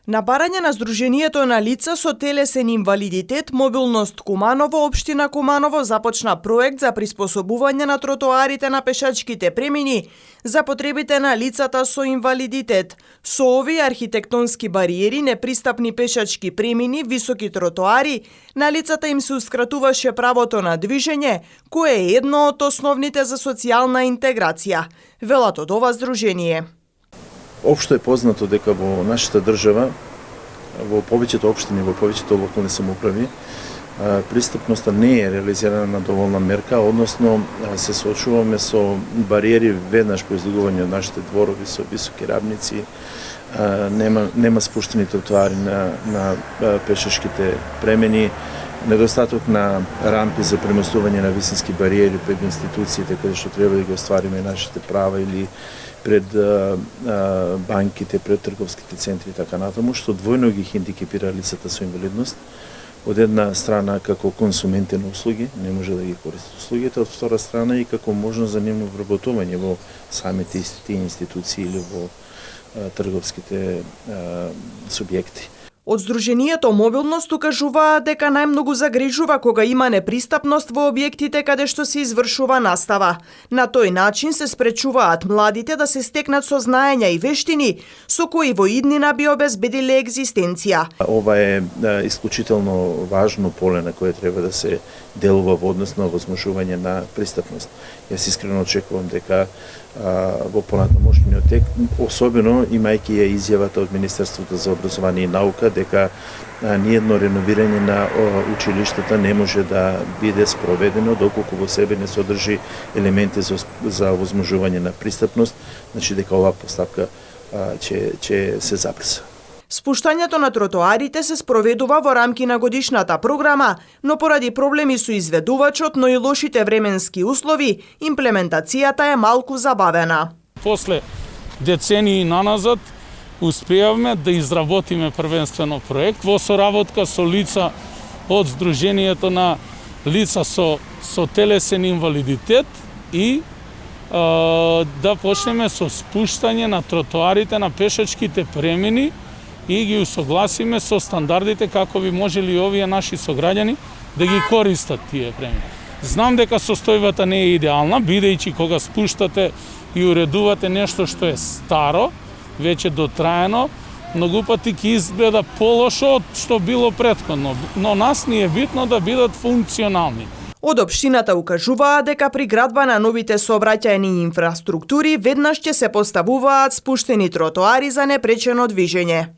На барање на Сдруженијето на лица со телесен инвалидитет Мобилност Куманово, општина Куманово започна проект за приспособување на тротоарите на пешачките премини за потребите на лицата со инвалидитет. Со овие архитектонски бариери, непристапни пешачки премини, високи тротоари, на лицата им се ускратуваше правото на движење, кое е едно од основните за социјална интеграција, велат од ова здружение. Општо е познато дека во нашата држава, во повеќето општини, во повеќето локални самоуправи, пристапноста не е реализирана на доволна мерка, односно се соочуваме со бариери веднаш по излегување од нашите дворови со високи рамници, нема спуштени тротоари на пешачките премени, недостаток на рампи за преместување на висински бариери пред институциите каде што треба да ги оствариме нашите права или пред банките, пред трговските центри и така натаму, што двојно ги хендикепира лицата со инвалидност. Од една страна како консументи на услуги, не може да ги користат услугите, од втора страна и како можност за нивно вработување во самите институции или во трговските субјекти. Од Сдруженијето Мобилност укажуваат дека најмногу загрижува кога има непристапност во објектите каде што се извршува настава. На тој начин се спречуваат младите да се стекнат со знаења и вештини со кои во иднина би обезбедиле екзистенција. Ова е исклучително важно поле на кое треба да се делува во однос на овозможување на пристапност. Јас искрено очекувам дека во понатамошниот тек, особено имајќи ја изјавата од Министерството за образование и наука дека ниедно реновирање на училиштата не може да биде спроведено доколку во себе не содржи елементи за овозможување на пристапност, значи дека оваа постапка ќе се забрза. Спуштањето на тротоарите се спроведува во рамки на годишната програма, но поради проблеми со изведувачот, но и лошите временски услови, имплементацијата е малку забавена. После децении наназад успеавме да изработиме првенствено проект во соработка со лица од Сдруженијето на лица со телесен инвалидитет и да почнеме со спуштање на тротоарите на пешачките премини и ги усогласиме со стандардите како би можели овие наши сограѓани да ги користат тие премини. Знам дека состојбата не е идеална, бидејќи кога спуштате и уредувате нешто што е старо, веќе дотраено, многу пати ќе изгледа полошо од што било претходно, но нас ни е битно да бидат функционални. Од општината укажуваа дека при градба на новите сообраќајни инфраструктури веднаш ќе се поставуваат спуштени тротоари за непречено движење.